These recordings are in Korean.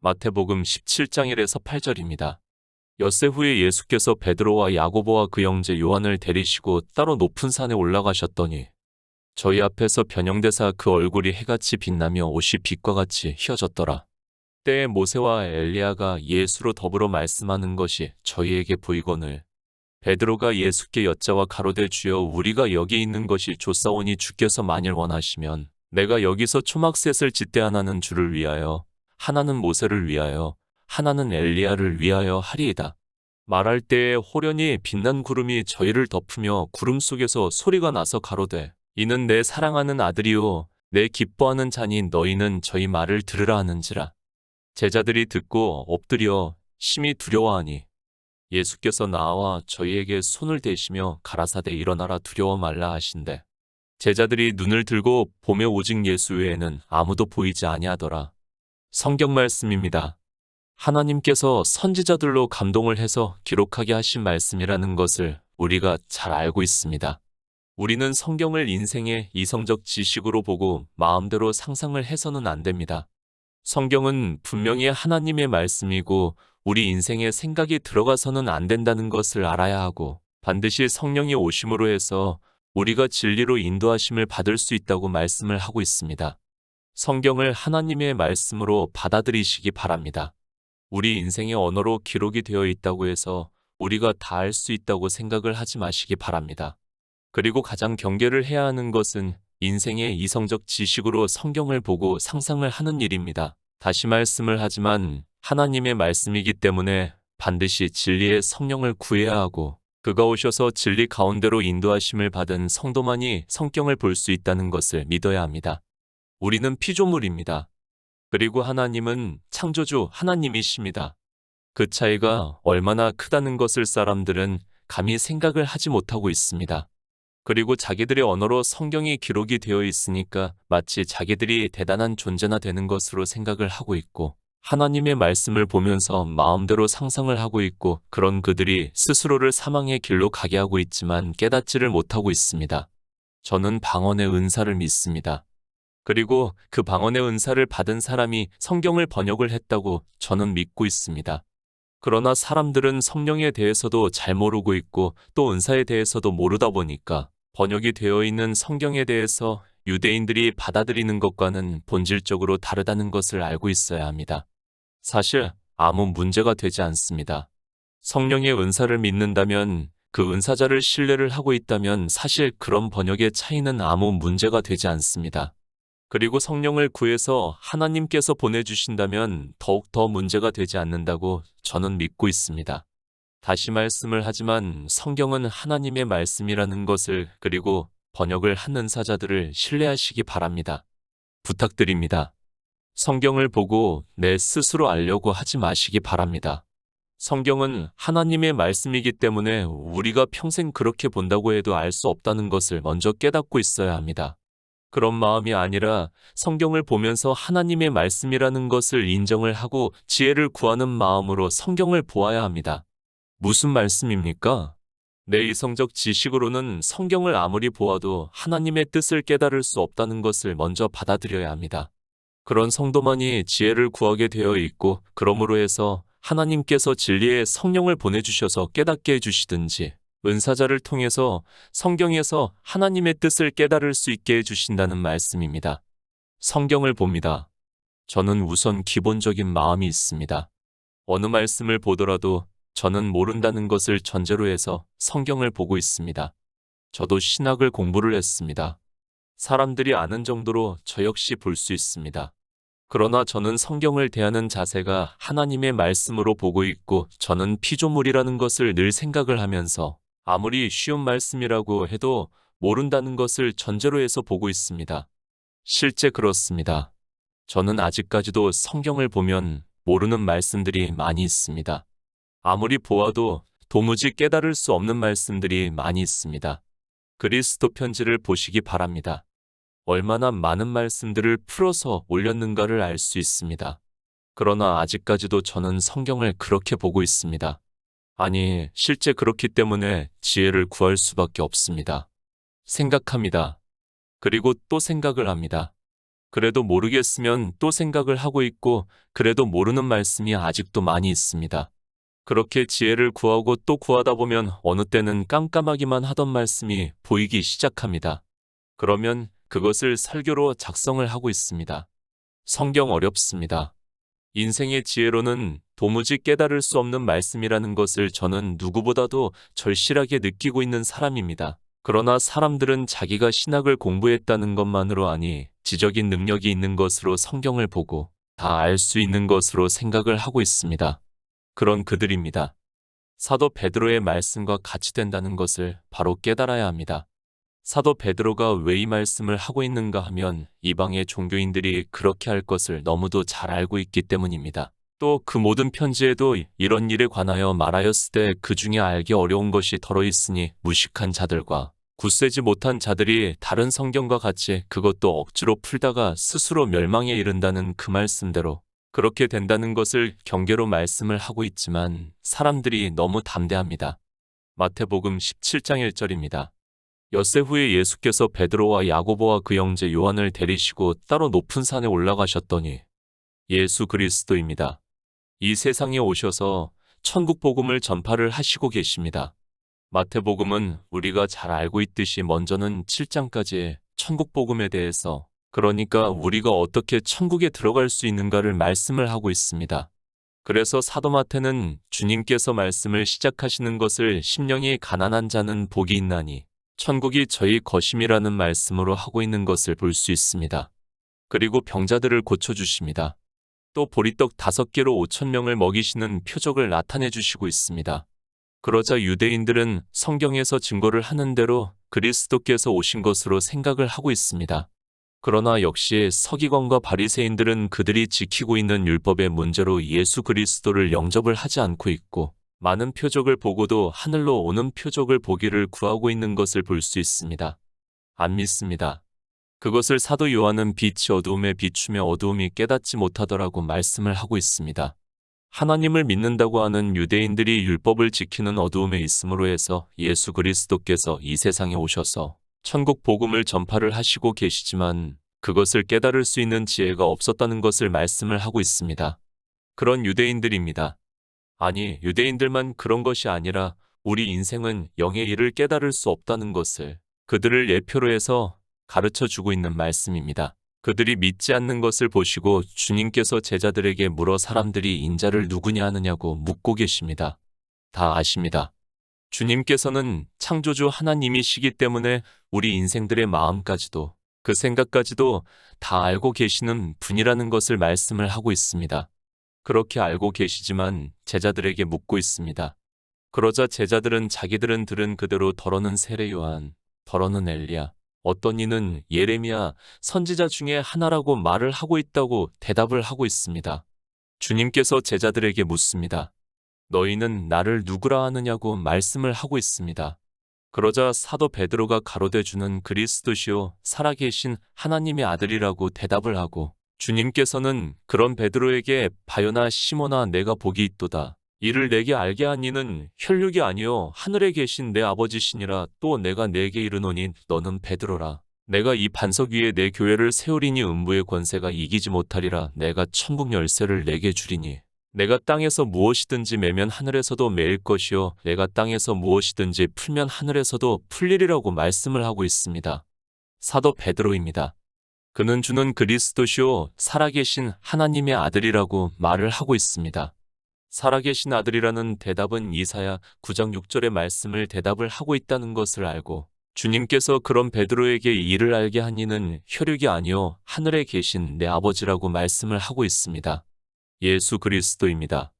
마태복음 17장 1에서 8절입니다. 엿새 후에 예수께서 베드로와 야고보와 그 형제 요한을 데리시고 따로 높은 산에 올라가셨더니 저희 앞에서 변형되사 그 얼굴이 해같이 빛나며 옷이 빛과 같이 휘어졌더라. 때에 모세와 엘리야가 예수로 더불어 말씀하는 것이 저희에게 보이거늘 베드로가 예수께 여짜와 가로되 주여 우리가 여기 있는 것이 좋사오니 주께서 만일 원하시면 내가 여기서 초막셋을 짓되 하나는 주를 위하여 하나는 모세를 위하여 하나는 엘리야를 위하여 하리이다. 말할 때에 호련히 빛난 구름이 저희를 덮으며 구름 속에서 소리가 나서 가로되 이는 내 사랑하는 아들이요 내 기뻐하는 자니 너희는 저희 말을 들으라 하는지라. 제자들이 듣고 엎드려 심히 두려워하니 예수께서 나와 저희에게 손을 대시며 가라사대 일어나라 두려워 말라 하신대. 제자들이 눈을 들고 보매 오직 예수 외에는 아무도 보이지 아니하더라. 성경 말씀입니다. 하나님께서 선지자들로 감동을 해서 기록하게 하신 말씀이라는 것을 우리가 잘 알고 있습니다. 우리는 성경을 인생의 이성적 지식으로 보고 마음대로 상상을 해서는 안 됩니다. 성경은 분명히 하나님의 말씀이고 우리 인생에 생각이 들어가서는 안 된다는 것을 알아야 하고 반드시 성령이 오심으로 해서 우리가 진리로 인도하심을 받을 수 있다고 말씀을 하고 있습니다. 성경을 하나님의 말씀으로 받아들이시기 바랍니다. 우리 인생의 언어로 기록이 되어 있다고 해서 우리가 다 알 수 있다고 생각을 하지 마시기 바랍니다. 그리고 가장 경계를 해야 하는 것은 인생의 이성적 지식으로 성경을 보고 상상을 하는 일입니다. 다시 말씀을 하지만 하나님의 말씀이기 때문에 반드시 진리의 성령을 구해야 하고 그가 오셔서 진리 가운데로 인도하심을 받은 성도만이 성경을 볼 수 있다는 것을 믿어야 합니다. 우리는 피조물입니다. 그리고 하나님은 창조주 하나님이십니다. 그 차이가 얼마나 크다는 것을 사람들은 감히 생각을 하지 못하고 있습니다. 그리고 자기들의 언어로 성경이 기록이 되어 있으니까 마치 자기들이 대단한 존재나 되는 것으로 생각을 하고 있고 하나님의 말씀을 보면서 마음대로 상상을 하고 있고 그런 그들이 스스로를 사망의 길로 가게 하고 있지만 깨닫지를 못하고 있습니다. 저는 방언의 은사를 믿습니다. 그리고 그 방언의 은사를 받은 사람이 성경을 번역을 했다고 저는 믿고 있습니다. 그러나 사람들은 성령에 대해서도 잘 모르고 있고 또 은사에 대해서도 모르다 보니까 번역이 되어 있는 성경에 대해서 유대인들이 받아들이는 것과는 본질적으로 다르다는 것을 알고 있어야 합니다. 사실 아무 문제가 되지 않습니다. 성령의 은사를 믿는다면 그 은사자를 신뢰를 하고 있다면 사실 그런 번역의 차이는 아무 문제가 되지 않습니다. 그리고 성령을 구해서 하나님께서 보내주신다면 더욱더 문제가 되지 않는다고 저는 믿고 있습니다. 다시 말씀을 하지만 성경은 하나님의 말씀이라는 것을 그리고 번역을 한 은사자들을 신뢰하시기 바랍니다. 부탁드립니다. 성경을 보고 내 스스로 알려고 하지 마시기 바랍니다. 성경은 하나님의 말씀이기 때문에 우리가 평생 그렇게 본다고 해도 알 수 없다는 것을 먼저 깨닫고 있어야 합니다. 그런 마음이 아니라 성경을 보면서 하나님의 말씀이라는 것을 인정을 하고 지혜를 구하는 마음으로 성경을 보아야 합니다. 무슨 말씀입니까? 내 이성적 지식으로는 성경을 아무리 보아도 하나님의 뜻을 깨달을 수 없다는 것을 먼저 받아들여야 합니다. 그런 성도만이 지혜를 구하게 되어 있고 그러므로 해서 하나님께서 진리의 성령을 보내주셔서 깨닫게 해주시든지 은사자를 통해서 성경에서 하나님의 뜻을 깨달을 수 있게 해주신다는 말씀입니다. 성경을 봅니다. 저는 우선 기본적인 마음이 있습니다. 어느 말씀을 보더라도 저는 모른다는 것을 전제로 해서 성경을 보고 있습니다. 저도 신학을 공부를 했습니다. 사람들이 아는 정도로 저 역시 볼 수 있습니다. 그러나 저는 성경을 대하는 자세가 하나님의 말씀으로 보고 있고 저는 피조물이라는 것을 늘 생각을 하면서 아무리 쉬운 말씀이라고 해도 모른다는 것을 전제로 해서 보고 있습니다. 실제 그렇습니다. 저는 아직까지도 성경을 보면 모르는 말씀들이 많이 있습니다. 아무리 보아도 도무지 깨달을 수 없는 말씀들이 많이 있습니다. 그리스도 편지를 보시기 바랍니다. 얼마나 많은 말씀들을 풀어서 올렸는가를 알 수 있습니다. 그러나 아직까지도 저는 성경을 그렇게 보고 있습니다. 아니, 실제 그렇기 때문에 지혜를 구할 수밖에 없습니다. 생각합니다. 그리고 또 생각을 합니다. 그래도 모르겠으면 또 생각을 하고 있고, 그래도 모르는 말씀이 아직도 많이 있습니다. 그렇게 지혜를 구하고 또 구하다 보면 어느 때는 깜깜하기만 하던 말씀이 보이기 시작합니다. 그러면 그것을 설교로 작성을 하고 있습니다. 성경 어렵습니다. 인생의 지혜로는 도무지 깨달을 수 없는 말씀이라는 것을 저는 누구보다도 절실하게 느끼고 있는 사람입니다. 그러나 사람들은 자기가 신학을 공부했다는 것만으로 아니 지적인 능력이 있는 것으로 성경을 보고 다 알 수 있는 것으로 생각을 하고 있습니다. 그런 그들입니다. 사도 베드로의 말씀과 같이 된다는 것을 바로 깨달아야 합니다. 사도 베드로가 왜 이 말씀을 하고 있는가 하면 이방의 종교인들이 그렇게 할 것을 너무도 잘 알고 있기 때문입니다. 또 그 모든 편지에도 이런 일에 관하여 말하였을 때 그 중에 알기 어려운 것이 덜어 있으니 무식한 자들과 굳세지 못한 자들이 다른 성경과 같이 그것도 억지로 풀다가 스스로 멸망에 이른다는 그 말씀대로 그렇게 된다는 것을 경계로 말씀을 하고 있지만 사람들이 너무 담대합니다. 마태복음 17장 1절입니다. 엿새 후에 예수께서 베드로와 야고보와 그 형제 요한을 데리시고 따로 높은 산에 올라가셨더니 예수 그리스도입니다. 이 세상에 오셔서 천국 복음을 전파를 하시고 계십니다. 마태복음은 우리가 잘 알고 있듯이 먼저는 7장까지의 천국 복음에 대해서 그러니까 우리가 어떻게 천국에 들어갈 수 있는가를 말씀을 하고 있습니다. 그래서 사도 마태는 주님께서 말씀을 시작하시는 것을 심령이 가난한 자는 복이 있나니 천국이 저희 것임이라는 말씀으로 하고 있는 것을 볼 수 있습니다. 그리고 병자들을 고쳐주십니다. 또 보리떡 5개로 5,000명을 먹이시는 표적을 나타내 주시고 있습니다. 그러자 유대인들은 성경에서 증거를 하는 대로 그리스도께서 오신 것으로 생각을 하고 있습니다. 그러나 역시 서기관과 바리새인들은 그들이 지키고 있는 율법의 문제로 예수 그리스도를 영접을 하지 않고 있고 많은 표적을 보고도 하늘로 오는 표적을 보기를 구하고 있는 것을 볼 수 있습니다. 안 믿습니다. 그것을 사도 요한은 빛이 어두움에 비추며 어두움이 깨닫지 못하더라고 말씀을 하고 있습니다. 하나님을 믿는다고 하는 유대인들이 율법을 지키는 어두움에 있음으로 해서 예수 그리스도께서 이 세상에 오셔서 천국 복음을 전파를 하시고 계시지만 그것을 깨달을 수 있는 지혜가 없었다는 것을 말씀을 하고 있습니다. 그런 유대인들입니다. 아니, 유대인들만 그런 것이 아니라 우리 인생은 영의 일을 깨달을 수 없다는 것을 그들을 예표로 해서 가르쳐 주고 있는 말씀입니다. 그들이 믿지 않는 것을 보시고 주님께서 제자들에게 물어 사람들이 인자를 누구냐 하느냐고 묻고 계십니다. 다 아십니다. 주님께서는 창조주 하나님이시기 때문에 우리 인생들의 마음까지도 그 생각까지도 다 알고 계시는 분이라는 것을 말씀을 하고 있습니다. 그렇게 알고 계시지만 제자들에게 묻고 있습니다. 그러자 제자들은 자기들은 들은 그대로 더러는 세례 요한, 더러는 엘리야, 어떤 이는 예레미야 선지자 중에 하나라고 말을 하고 있다고 대답을 하고 있습니다. 주님께서 제자들에게 묻습니다. 너희는 나를 누구라 하느냐고 말씀을 하고 있습니다. 그러자 사도 베드로가 가로되 주는 그리스도시요 살아계신 하나님의 아들이라고 대답을 하고 주님께서는 그런 베드로에게 바요나 시몬아 내가 복이 있도다. 이를 내게 알게 한 이는 혈육이 아니요 하늘에 계신 내 아버지시니라. 또 내가 내게 이르노니 너는 베드로라. 내가 이 반석 위에 내 교회를 세우리니 음부의 권세가 이기지 못하리라. 내가 천국 열쇠를 내게 주리니 내가 땅에서 무엇이든지 매면 하늘에서도 매일 것이요 내가 땅에서 무엇이든지 풀면 하늘에서도 풀리리라고 말씀을 하고 있습니다. 사도 베드로입니다. 그는 주는 그리스도시요 살아계신 하나님의 아들이라고 말을 하고 있습니다. 살아계신 아들이라는 대답은 이사야 9장 6절의 말씀을 대답을 하고 있다는 것을 알고 주님께서 그런 베드로에게 이를 알게 한 이는 혈육이 아니요 하늘에 계신 내 아버지라고 말씀을 하고 있습니다. 예수 그리스도입니다.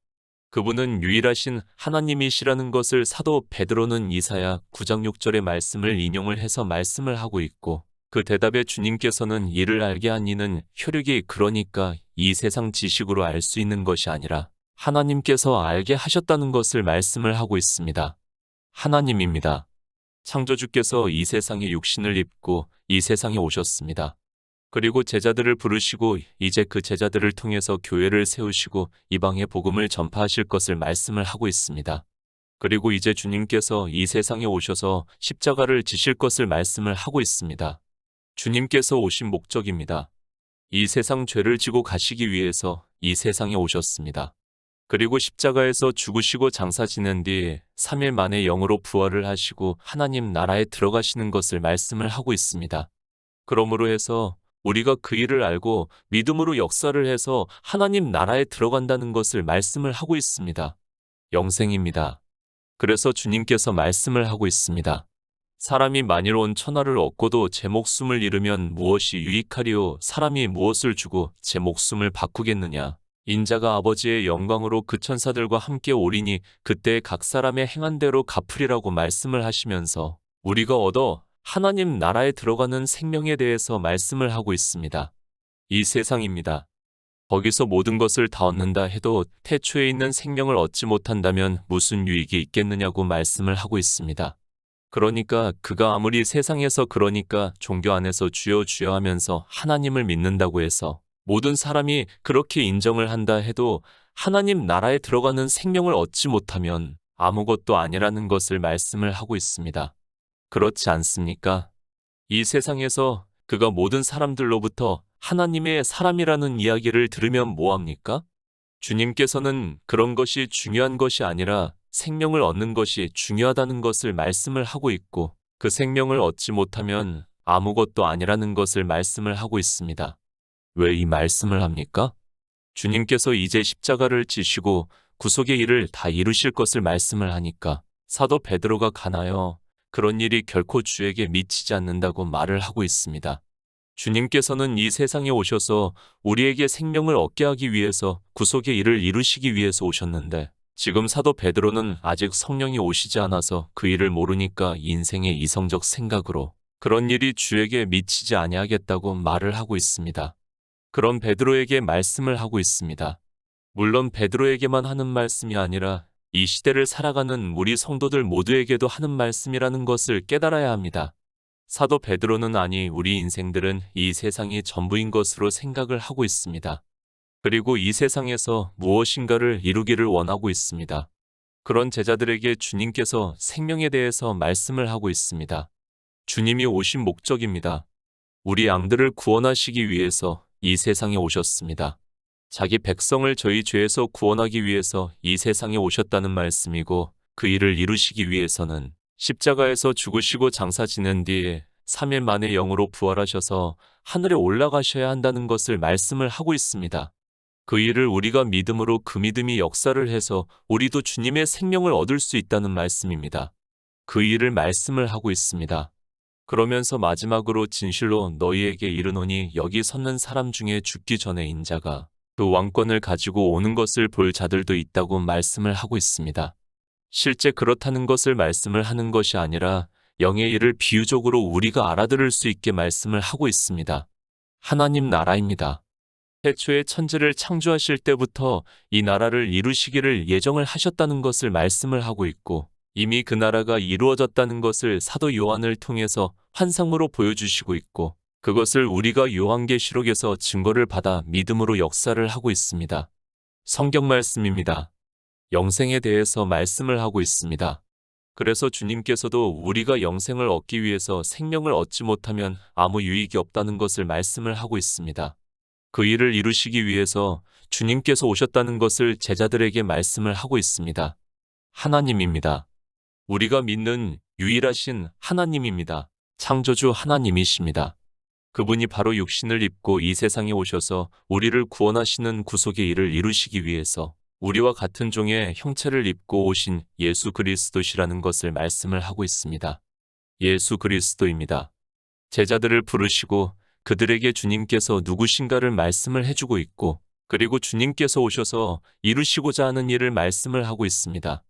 그분은 유일하신 하나님이시라는 것을 사도 베드로는 이사야 9장 6절의 말씀을 인용을 해서 말씀을 하고 있고 그 대답에 주님께서는 이를 알게 한 이는 혈육이 그러니까 이 세상 지식으로 알 수 있는 것이 아니라 하나님께서 알게 하셨다는 것을 말씀을 하고 있습니다. 하나님입니다. 창조주께서 이 세상에 육신을 입고 이 세상에 오셨습니다. 그리고 제자들을 부르시고 이제 그 제자들을 통해서 교회를 세우시고 이방의 복음을 전파하실 것을 말씀을 하고 있습니다. 그리고 이제 주님께서 이 세상에 오셔서 십자가를 지실 것을 말씀을 하고 있습니다. 주님께서 오신 목적입니다. 이 세상 죄를 지고 가시기 위해서 이 세상에 오셨습니다. 그리고 십자가에서 죽으시고 장사 지낸 뒤 3일 만에 영으로 부활을 하시고 하나님 나라에 들어가시는 것을 말씀을 하고 있습니다. 그러므로 해서 우리가 그 일을 알고 믿음으로 역사를 해서 하나님 나라에 들어간다는 것을 말씀을 하고 있습니다. 영생입니다. 그래서 주님께서 말씀을 하고 있습니다. 사람이 만일 온 천하를 얻고도 제 목숨을 잃으면 무엇이 유익하리요? 사람이 무엇을 주고 제 목숨을 바꾸겠느냐? 인자가 아버지의 영광으로 그 천사들과 함께 오리니 그때 각 사람의 행한 대로 갚으리라고 말씀을 하시면서 우리가 얻어 하나님 나라에 들어가는 생명에 대해서 말씀을 하고 있습니다. 이 세상입니다. 거기서 모든 것을 다 얻는다 해도 태초에 있는 생명을 얻지 못한다면 무슨 유익이 있겠느냐고 말씀을 하고 있습니다. 그러니까 그가 아무리 세상에서 그러니까 종교 안에서 주여 주여 하면서 하나님을 믿는다고 해서 모든 사람이 그렇게 인정을 한다 해도 하나님 나라에 들어가는 생명을 얻지 못하면 아무것도 아니라는 것을 말씀을 하고 있습니다. 그렇지 않습니까? 이 세상에서 그가 모든 사람들로부터 하나님의 사람이라는 이야기를 들으면 뭐합니까? 주님께서는 그런 것이 중요한 것이 아니라 생명을 얻는 것이 중요하다는 것을 말씀을 하고 있고 그 생명을 얻지 못하면 아무것도 아니라는 것을 말씀을 하고 있습니다. 왜 이 말씀을 합니까? 주님께서 이제 십자가를 지시고 구속의 일을 다 이루실 것을 말씀을 하니까 사도 베드로가 가나요? 그런 일이 결코 주에게 미치지 않는다고 말을 하고 있습니다. 주님께서는 이 세상에 오셔서 우리에게 생명을 얻게 하기 위해서 구속의 일을 이루시기 위해서 오셨는데 지금 사도 베드로는 아직 성령이 오시지 않아서 그 일을 모르니까 인생의 이성적 생각으로 그런 일이 주에게 미치지 아니하겠다고 말을 하고 있습니다. 그런 베드로에게 말씀을 하고 있습니다. 물론 베드로에게만 하는 말씀이 아니라 이 시대를 살아가는 우리 성도들 모두에게도 하는 말씀이라는 것을 깨달아야 합니다. 사도 베드로는 아니 우리 인생들은 이 세상이 전부인 것으로 생각을 하고 있습니다. 그리고 이 세상에서 무엇인가를 이루기를 원하고 있습니다. 그런 제자들에게 주님께서 생명에 대해서 말씀을 하고 있습니다. 주님이 오신 목적입니다. 우리 양들을 구원하시기 위해서 이 세상에 오셨습니다. 자기 백성을 저희 죄에서 구원하기 위해서 이 세상에 오셨다는 말씀이고 그 일을 이루시기 위해서는 십자가에서 죽으시고 장사 지낸 뒤에 3일 만에 영으로 부활하셔서 하늘에 올라가셔야 한다는 것을 말씀을 하고 있습니다. 그 일을 우리가 믿음으로 그 믿음이 역사를 해서 우리도 주님의 생명을 얻을 수 있다는 말씀입니다. 그 일을 말씀을 하고 있습니다. 그러면서 마지막으로 진실로 너희에게 이르노니 여기 섰는 사람 중에 죽기 전에 인자가 그 왕권을 가지고 오는 것을 볼 자들도 있다고 말씀을 하고 있습니다. 실제 그렇다는 것을 말씀을 하는 것이 아니라 영의 일을 비유적으로 우리가 알아들을 수 있게 말씀을 하고 있습니다. 하나님 나라입니다. 태초에 천지를 창조하실 때부터 이 나라를 이루시기를 예정을 하셨다는 것을 말씀을 하고 있고 이미 그 나라가 이루어졌다는 것을 사도 요한을 통해서 환상으로 보여주시고 있고 그것을 우리가 요한계시록에서 증거를 받아 믿음으로 역사를 하고 있습니다. 성경 말씀입니다. 영생에 대해서 말씀을 하고 있습니다. 그래서 주님께서도 우리가 영생을 얻기 위해서 생명을 얻지 못하면 아무 유익이 없다는 것을 말씀을 하고 있습니다. 그 일을 이루시기 위해서 주님께서 오셨다는 것을 제자들에게 말씀을 하고 있습니다. 하나님입니다. 우리가 믿는 유일하신 하나님입니다. 창조주 하나님이십니다. 그분이 바로 육신을 입고 이 세상에 오셔서 우리를 구원하시는 구속의 일을 이루시기 위해서 우리와 같은 종의 형체를 입고 오신 예수 그리스도시라는 것을 말씀을 하고 있습니다. 예수 그리스도입니다. 제자들을 부르시고 그들에게 주님께서 누구신가를 말씀을 해주고 있고 그리고 주님께서 오셔서 이루시고자 하는 일을 말씀을 하고 있습니다.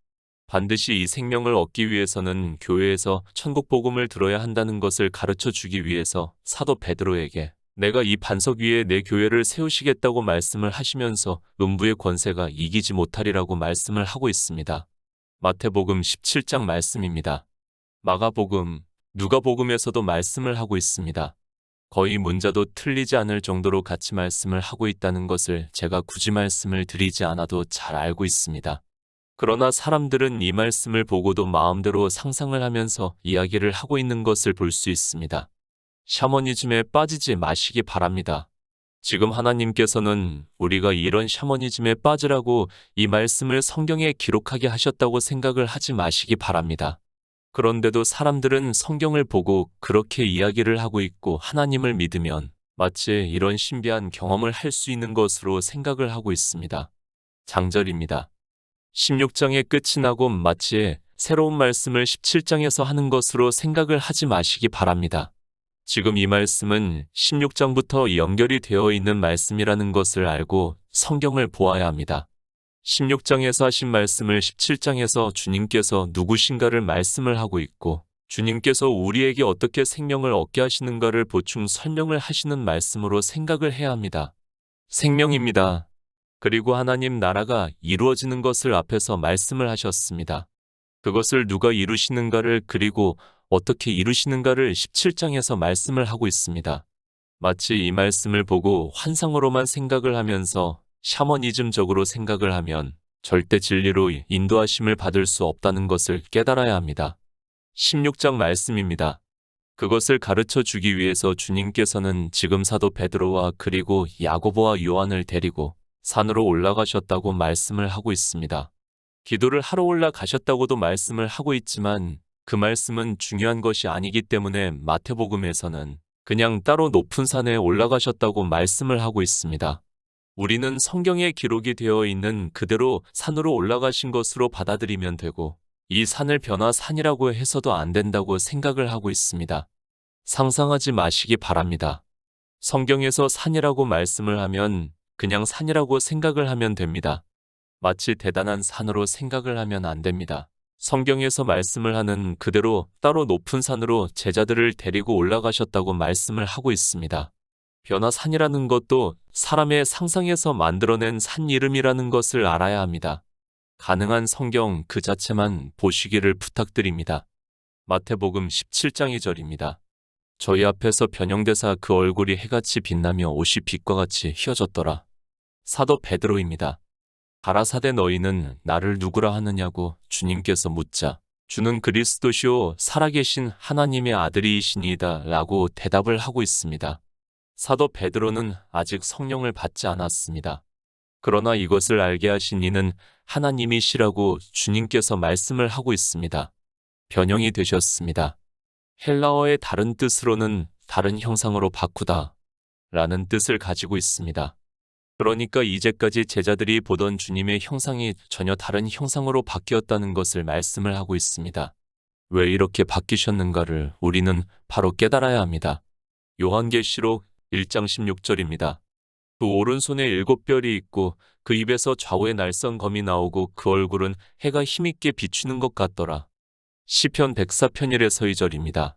반드시 이 생명을 얻기 위해서는 교회에서 천국 복음을 들어야 한다는 것을 가르쳐 주기 위해서 사도 베드로에게 내가 이 반석 위에 내 교회를 세우시겠다고 말씀을 하시면서 음부의 권세가 이기지 못하리라고 말씀을 하고 있습니다. 마태복음 17장 말씀입니다. 마가복음, 누가복음에서도 말씀을 하고 있습니다. 거의 문자도 틀리지 않을 정도로 같이 말씀을 하고 있다는 것을 제가 굳이 말씀을 드리지 않아도 잘 알고 있습니다. 그러나 사람들은 이 말씀을 보고도 마음대로 상상을 하면서 이야기를 하고 있는 것을 볼 수 있습니다. 샤머니즘에 빠지지 마시기 바랍니다. 지금 하나님께서는 우리가 이런 샤머니즘에 빠지라고 이 말씀을 성경에 기록하게 하셨다고 생각을 하지 마시기 바랍니다. 그런데도 사람들은 성경을 보고 그렇게 이야기를 하고 있고 하나님을 믿으면 마치 이런 신비한 경험을 할 수 있는 것으로 생각을 하고 있습니다. 장절입니다. 16장의 끝이 나고 마치 새로운 말씀을 17장에서 하는 것으로 생각을 하지 마시기 바랍니다. 지금 이 말씀은 16장부터 연결이 되어 있는 말씀이라는 것을 알고 성경을 보아야 합니다. 16장에서 하신 말씀을 17장에서 주님께서 누구신가를 말씀을 하고 있고 주님께서 우리에게 어떻게 생명을 얻게 하시는가를 보충 설명을 하시는 말씀으로 생각을 해야 합니다. 생명입니다. 그리고 하나님 나라가 이루어지는 것을 앞에서 말씀을 하셨습니다. 그것을 누가 이루시는가를 그리고 어떻게 이루시는가를 17장에서 말씀을 하고 있습니다. 마치 이 말씀을 보고 환상으로만 생각을 하면서 샤머니즘적으로 생각을 하면 절대 진리로 인도하심을 받을 수 없다는 것을 깨달아야 합니다. 16장 말씀입니다. 그것을 가르쳐 주기 위해서 주님께서는 지금 사도 베드로와 그리고 야고보와 요한을 데리고 산으로 올라가셨다고 말씀을 하고 있습니다. 기도를 하러 올라가셨다고도 말씀을 하고 있지만 그 말씀은 중요한 것이 아니기 때문에 마태복음에서는 그냥 따로 높은 산에 올라가셨다고 말씀을 하고 있습니다. 우리는 성경에 기록이 되어 있는 그대로 산으로 올라가신 것으로 받아들이면 되고 이 산을 변화산이라고 해서도 안 된다고 생각을 하고 있습니다. 상상하지 마시기 바랍니다. 성경에서 산이라고 말씀을 하면 그냥 산이라고 생각을 하면 됩니다. 마치 대단한 산으로 생각을 하면 안 됩니다. 성경에서 말씀을 하는 그대로 따로 높은 산으로 제자들을 데리고 올라가셨다고 말씀을 하고 있습니다. 변화산이라는 것도 사람의 상상에서 만들어낸 산 이름이라는 것을 알아야 합니다. 가능한 성경 그 자체만 보시기를 부탁드립니다. 마태복음 17장 2절입니다. 저희 앞에서 변형되사 그 얼굴이 해같이 빛나며 옷이 빛과 같이 휘어졌더라. 사도 베드로입니다. 가라사대 너희는 나를 누구라 하느냐고 주님께서 묻자 주는 그리스도시요 살아계신 하나님의 아들이시니이다 라고 대답을 하고 있습니다. 사도 베드로는 아직 성령을 받지 않았습니다. 그러나 이것을 알게 하신 이는 하나님이시라고 주님께서 말씀을 하고 있습니다. 변형이 되셨습니다. 헬라어의 다른 뜻으로는 다른 형상으로 바꾸다 라는 뜻을 가지고 있습니다. 그러니까 이제까지 제자들이 보던 주님의 형상이 전혀 다른 형상으로 바뀌었다는 것을 말씀을 하고 있습니다. 왜 이렇게 바뀌셨는가를 우리는 바로 깨달아야 합니다. 요한계시록 1장 16절입니다. 그 오른손에 7별이 있고 그 입에서 좌우에 날선 검이 나오고 그 얼굴은 해가 힘있게 비추는 것 같더라. 시편 104편 1에서 2절입니다.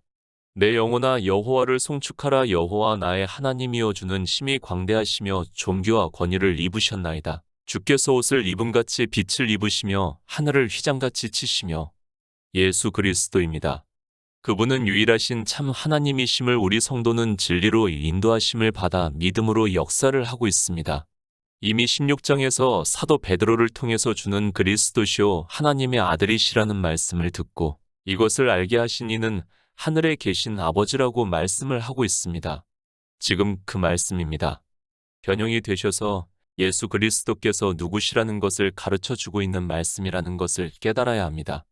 내 영혼아 여호와를 송축하라. 여호와 나의 하나님이여 주는 심히 광대하시며 존귀와 권위를 입으셨나이다. 주께서 옷을 입음같이 빛을 입으시며 하늘을 휘장같이 치시며 예수 그리스도입니다. 그분은 유일하신 참 하나님이심을 우리 성도는 진리로 인도하심을 받아 믿음으로 역사를 하고 있습니다. 이미 16장에서 사도 베드로를 통해서 주는 그리스도시요 하나님의 아들이시라는 말씀을 듣고 이것을 알게 하신 이는 하늘에 계신 아버지라고 말씀을 하고 있습니다. 지금 그 말씀입니다. 변형이 되셔서 예수 그리스도께서 누구시라는 것을 가르쳐 주고 있는 말씀이라는 것을 깨달아야 합니다.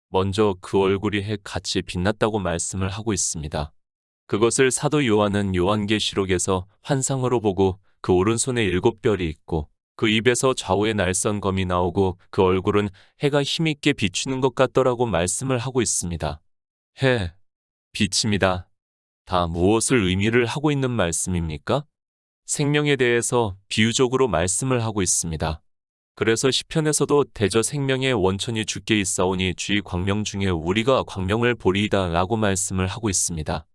먼저 그 얼굴이 해같이 빛났다고 말씀을 하고 있습니다. 그것을 사도 요한은 요한계시록에서 환상으로 보고 그 오른손에 7별이 있고 그 입에서 좌우에 날선 검이 나오고 그 얼굴은 해가 힘있게 비추는 것 같더라고 말씀을 하고 있습니다. 해, 빛입니다. 다 무엇을 의미를 하고 있는 말씀입니까? 생명에 대해서 비유적으로 말씀을 하고 있습니다. 그래서 시편에서도 대저 생명의 원천이 주께 있사오니 주의 광명 중에 우리가 광명을 보리이다 라고 말씀을 하고 있습니다.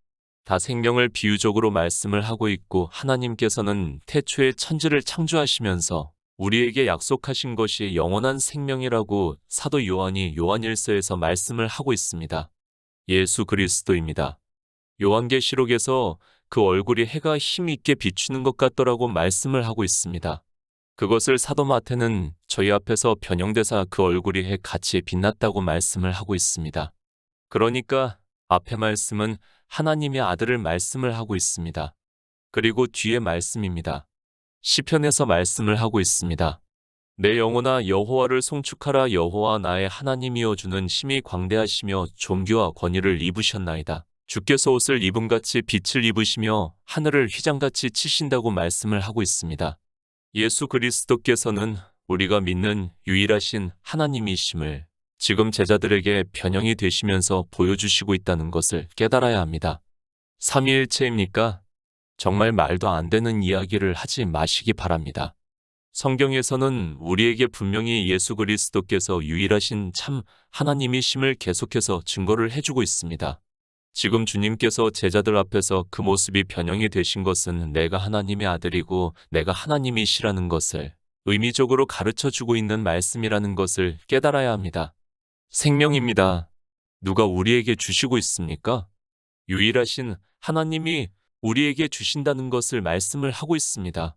다 생명을 비유적으로 말씀을 하고 있고 하나님께서는 태초에 천지를 창조하시면서 우리에게 약속하신 것이 영원한 생명이라고 사도 요한이 요한일서에서 말씀을 하고 있습니다. 예수 그리스도입니다. 요한계시록에서 그 얼굴이 해가 힘있게 비추는 것 같더라고 말씀을 하고 있습니다. 그것을 사도 마태는 저희 앞에서 변형되사 그 얼굴이 해같이 빛났다고 말씀을 하고 있습니다. 그러니까 앞에 말씀은 하나님의 아들을 말씀을 하고 있습니다. 그리고 뒤에 말씀입니다. 시편에서 말씀을 하고 있습니다. 내 영혼아 여호와를 송축하라. 여호와 나의 하나님이여 주는 심히 광대하시며 존귀와 권위를 입으셨나이다. 주께서 옷을 입음같이 빛을 입으시며 하늘을 휘장같이 치신다고 말씀을 하고 있습니다. 예수 그리스도께서는 우리가 믿는 유일하신 하나님이심을 지금 제자들에게 변형이 되시면서 보여주시고 있다는 것을 깨달아야 합니다. 삼위일체입니까? 정말 말도 안 되는 이야기를 하지 마시기 바랍니다. 성경에서는 우리에게 분명히 예수 그리스도께서 유일하신 참 하나님이심을 계속해서 증거를 해주고 있습니다. 지금 주님께서 제자들 앞에서 그 모습이 변형이 되신 것은 내가 하나님의 아들이고 내가 하나님이시라는 것을 의미적으로 가르쳐주고 있는 말씀이라는 것을 깨달아야 합니다. 생명입니다. 누가 우리에게 주시고 있습니까? 유일하신 하나님이 우리에게 주신다는 것을 말씀을 하고 있습니다.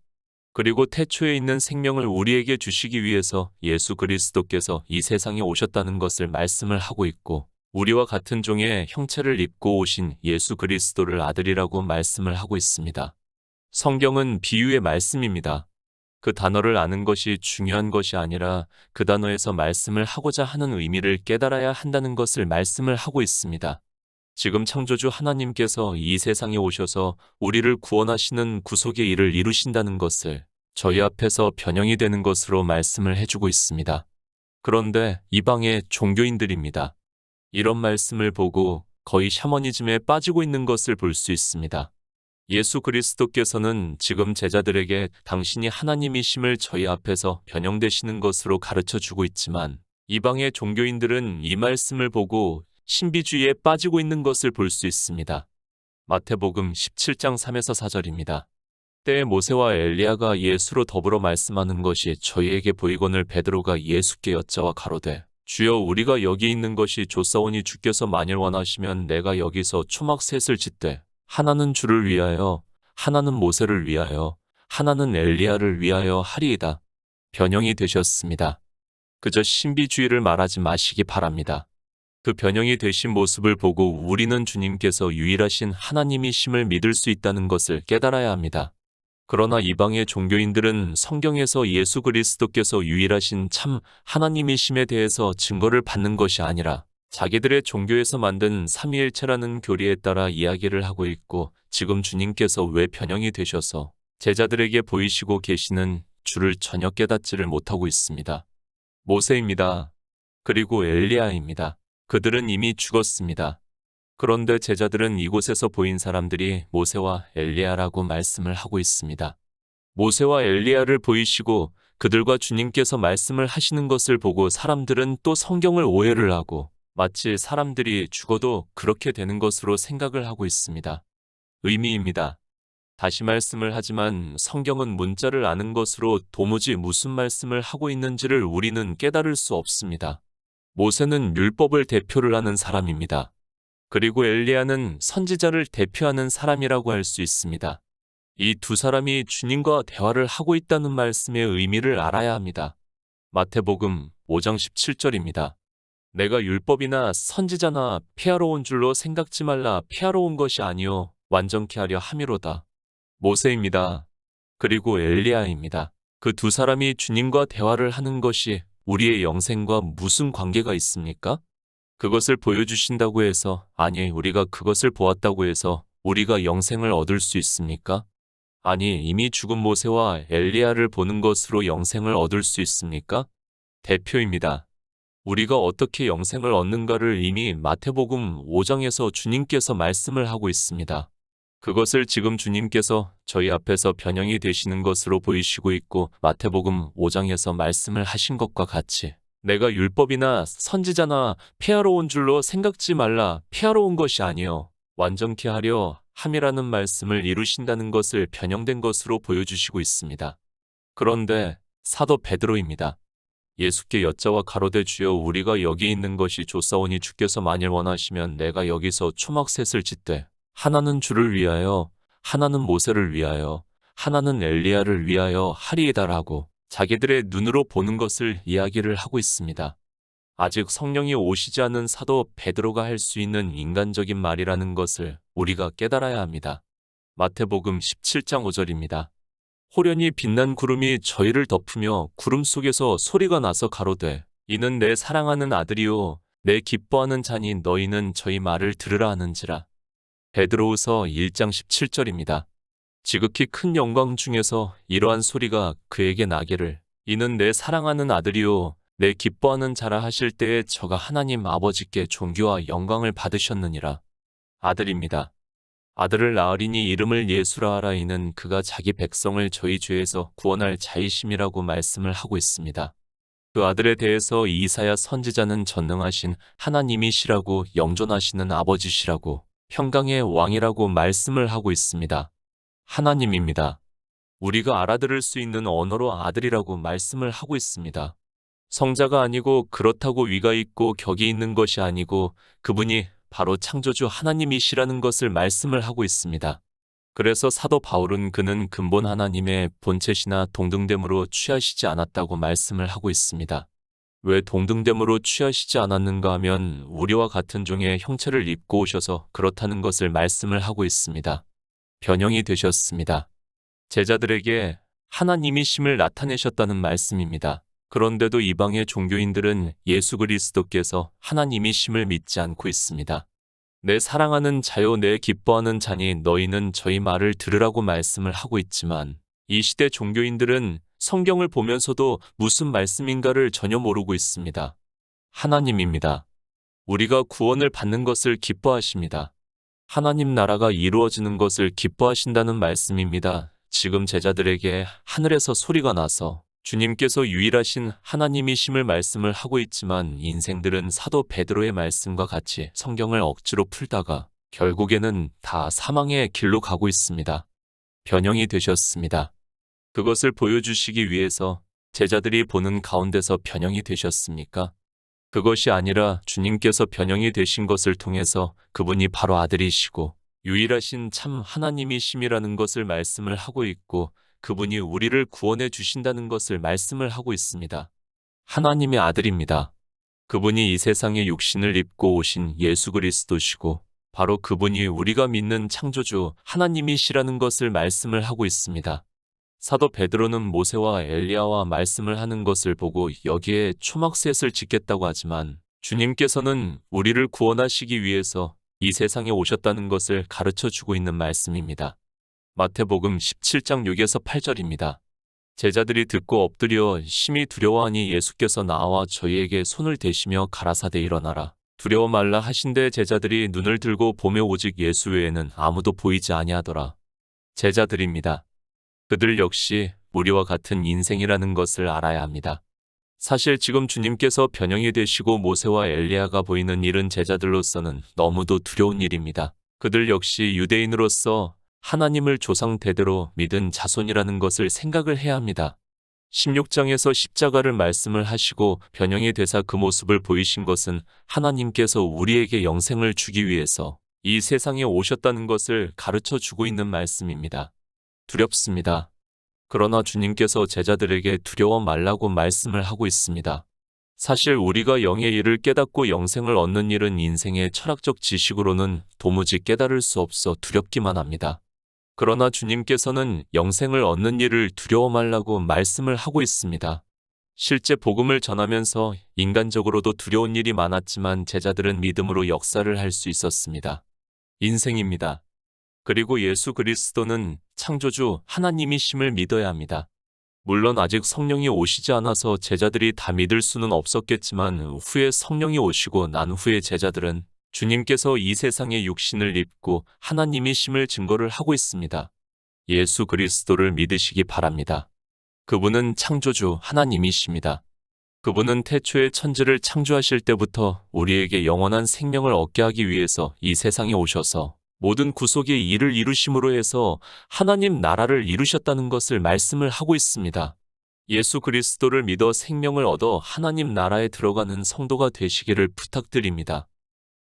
그리고 태초에 있는 생명을 우리에게 주시기 위해서 예수 그리스도께서 이 세상에 오셨다는 것을 말씀을 하고 있고 우리와 같은 종의 형체를 입고 오신 예수 그리스도를 아들이라고 말씀을 하고 있습니다. 성경은 비유의 말씀입니다. 그 단어를 아는 것이 중요한 것이 아니라 그 단어에서 말씀을 하고자 하는 의미를 깨달아야 한다는 것을 말씀을 하고 있습니다. 지금 창조주 하나님께서 이 세상에 오셔서 우리를 구원하시는 구속의 일을 이루신다는 것을 저희 앞에서 변형이 되는 것으로 말씀을 해주고 있습니다. 그런데 이방의 종교인들입니다. 이런 말씀을 보고 거의 샤머니즘에 빠지고 있는 것을 볼 수 있습니다. 예수 그리스도께서는 지금 제자들에게 당신이 하나님이심을 저희 앞에서 변형되시는 것으로 가르쳐주고 있지만 이방의 종교인들은 이 말씀을 보고 신비주의에 빠지고 있는 것을 볼 수 있습니다. 마태복음 17장 3에서 4절입니다. 때에 모세와 엘리야가 예수로 더불어 말씀하는 것이 저희에게 보이거늘 베드로가 예수께 여짜와 가로되 주여 우리가 여기 있는 것이 좋사오니 주께서 만일 원하시면 내가 여기서 초막 셋을 짓되 하나는 주를 위하여 하나는 모세를 위하여 하나는 엘리야를 위하여 하리이다. 변형이 되셨습니다. 그저 신비주의를 말하지 마시기 바랍니다. 그 변형이 되신 모습을 보고 우리는 주님께서 유일하신 하나님이심을 믿을 수 있다는 것을 깨달아야 합니다. 그러나 이방의 종교인들은 성경에서 예수 그리스도께서 유일하신 참 하나님이심에 대해서 증거를 받는 것이 아니라 자기들의 종교에서 만든 삼위일체라는 교리에 따라 이야기를 하고 있고 지금 주님께서 왜 변형이 되셔서 제자들에게 보이시고 계시는 주를 전혀 깨닫지를 못하고 있습니다. 모세입니다. 그리고 엘리야입니다. 그들은 이미 죽었습니다. 그런데 제자들은 이곳에서 보인 사람들이 모세와 엘리야라고 말씀을 하고 있습니다. 모세와 엘리야를 보이시고 그들과 주님께서 말씀을 하시는 것을 보고 사람들은 또 성경을 오해를 하고 마치 사람들이 죽어도 그렇게 되는 것으로 생각을 하고 있습니다. 의미입니다. 다시 말씀을 하지만 성경은 문자를 아는 것으로 도무지 무슨 말씀을 하고 있는지를 우리는 깨달을 수 없습니다. 모세는 율법을 대표를 하는 사람입니다. 그리고 엘리야는 선지자를 대표하는 사람이라고 할 수 있습니다. 이 두 사람이 주님과 대화를 하고 있다는 말씀의 의미를 알아야 합니다. 마태복음 5장 17절입니다. 내가 율법이나 선지자나 폐하러 온 줄로 생각지 말라. 폐하러 온 것이 아니요 완전케 하려 함이로다. 모세입니다. 그리고 엘리야입니다. 그 두 사람이 주님과 대화를 하는 것이 우리의 영생과 무슨 관계가 있습니까? 그것을 보여주신다고 해서 아니 우리가 그것을 보았다고 해서 우리가 영생을 얻을 수 있습니까? 아니 이미 죽은 모세와 엘리야를 보는 것으로 영생을 얻을 수 있습니까? 대표입니다. 우리가 어떻게 영생을 얻는가를 이미 마태복음 5장에서 주님께서 말씀을 하고 있습니다. 그것을 지금 주님께서 저희 앞에서 변형이 되시는 것으로 보이시고 있고 마태복음 5장에서 말씀을 하신 것과 같이 내가 율법이나 선지자나 폐하러 온 줄로 생각지 말라. 폐하러 온 것이 아니요 완전케 하려 함이라는 말씀을 이루신다는 것을 변형된 것으로 보여주시고 있습니다. 그런데 사도 베드로입니다. 예수께 여짜와 가로되 주여 우리가 여기 있는 것이 좋사오니 주께서 만일 원하시면 내가 여기서 초막셋을 짓되 하나는 주를 위하여 하나는 모세를 위하여 하나는 엘리야를 위하여 하리이다라고 자기들의 눈으로 보는 것을 이야기를 하고 있습니다. 아직 성령이 오시지 않은 사도 베드로가 할 수 있는 인간적인 말이라는 것을 우리가 깨달아야 합니다. 마태복음 17장 5절입니다. 호련히 빛난 구름이 저희를 덮으며 구름 속에서 소리가 나서 가로되 이는 내 사랑하는 아들이요 내 기뻐하는 자니 너희는 저희 말을 들으라 하는지라. 베드로후서 1장 17절입니다. 지극히 큰 영광 중에서 이러한 소리가 그에게 나기를 이는 내 사랑하는 아들이요 내 기뻐하는 자라 하실 때에 저가 하나님 아버지께 존귀와 영광을 받으셨느니라. 아들입니다. 아들을 낳으리니 이름을 예수라 하라. 이는 그가 자기 백성을 저희 죄에서 구원할 자이심이라고 말씀을 하고 있습니다. 그 아들에 대해서 이사야 선지자는 전능하신 하나님이시라고 영존하시는 아버지시라고 평강의 왕이라고 말씀을 하고 있습니다. 하나님입니다. 우리가 알아들을 수 있는 언어로 아들이라고 말씀을 하고 있습니다. 성자가 아니고 그렇다고 위가 있고 격이 있는 것이 아니고 그분이 바로 창조주 하나님이시라는 것을 말씀을 하고 있습니다. 그래서 사도 바울은 그는 근본 하나님의 본체시나 동등됨으로 취하시지 않았다고 말씀을 하고 있습니다. 왜 동등됨으로 취하시지 않았는가 하면 우리와 같은 종의 형체를 입고 오셔서 그렇다는 것을 말씀을 하고 있습니다. 변형이 되셨습니다. 제자들에게 하나님이심을 나타내셨다는 말씀입니다. 그런데도 이방의 종교인들은 예수 그리스도께서 하나님이심을 믿지 않고 있습니다. 내 사랑하는 자요 내 기뻐하는 자니 너희는 저희 말을 들으라고 말씀을 하고 있지만 이 시대 종교인들은 성경을 보면서도 무슨 말씀인가를 전혀 모르고 있습니다. 하나님입니다. 우리가 구원을 받는 것을 기뻐하십니다. 하나님 나라가 이루어지는 것을 기뻐하신다는 말씀입니다. 지금 제자들에게 하늘에서 소리가 나서 주님께서 유일하신 하나님이심을 말씀을 하고 있지만 인생들은 사도 베드로의 말씀과 같이 성경을 억지로 풀다가 결국에는 다 사망의 길로 가고 있습니다. 변형이 되셨습니다. 그것을 보여주시기 위해서 제자들이 보는 가운데서 변형이 되셨습니까? 그것이 아니라 주님께서 변형이 되신 것을 통해서 그분이 바로 아들이시고 유일하신 참 하나님이심이라는 것을 말씀을 하고 있고 그분이 우리를 구원해 주신다는 것을 말씀을 하고 있습니다. 하나님의 아들입니다. 그분이 이 세상에 육신을 입고 오신 예수 그리스도시고 바로 그분이 우리가 믿는 창조주 하나님이시라는 것을 말씀을 하고 있습니다. 사도 베드로는 모세와 엘리야와 말씀을 하는 것을 보고 여기에 초막셋을 짓겠다고 하지만 주님께서는 우리를 구원하시기 위해서 이 세상에 오셨다는 것을 가르쳐 주고 있는 말씀입니다. 마태복음 17장 6에서 8절입니다. 제자들이 듣고 엎드려 심히 두려워하니 예수께서 나와 저희에게 손을 대시며 가라사대 일어나라. 두려워 말라 하신대 제자들이 눈을 들고 보며 오직 예수 외에는 아무도 보이지 아니하더라. 제자들입니다. 그들 역시 우리와 같은 인생이라는 것을 알아야 합니다. 사실 지금 주님께서 변형이 되시고 모세와 엘리야가 보이는 일은 제자들로서는 너무도 두려운 일입니다. 그들 역시 유대인으로서 하나님을 조상 대대로 믿은 자손이라는 것을 생각을 해야 합니다. 16장에서 십자가를 말씀을 하시고 변형이 되사 그 모습을 보이신 것은 하나님께서 우리에게 영생을 주기 위해서 이 세상에 오셨다는 것을 가르쳐 주고 있는 말씀입니다. 두렵습니다. 그러나 주님께서 제자들에게 두려워 말라고 말씀을 하고 있습니다. 사실 우리가 영의 일을 깨닫고 영생을 얻는 일은 인생의 철학적 지식으로는 도무지 깨달을 수 없어 두렵기만 합니다. 그러나 주님께서는 영생을 얻는 일을 두려워 말라고 말씀을 하고 있습니다. 실제 복음을 전하면서 인간적으로도 두려운 일이 많았지만 제자들은 믿음으로 역사를 할 수 있었습니다. 인생입니다. 그리고 예수 그리스도는 창조주 하나님이심을 믿어야 합니다. 물론 아직 성령이 오시지 않아서 제자들이 다 믿을 수는 없었겠지만 후에 성령이 오시고 난 후에 제자들은 주님께서 이 세상에 육신을 입고 하나님이심을 증거를 하고 있습니다. 예수 그리스도를 믿으시기 바랍니다. 그분은 창조주 하나님이십니다. 그분은 태초에 천지를 창조하실 때부터 우리에게 영원한 생명을 얻게 하기 위해서 이 세상에 오셔서 모든 구속의 일을 이루심으로 해서 하나님 나라를 이루셨다는 것을 말씀을 하고 있습니다. 예수 그리스도를 믿어 생명을 얻어 하나님 나라에 들어가는 성도가 되시기를 부탁드립니다.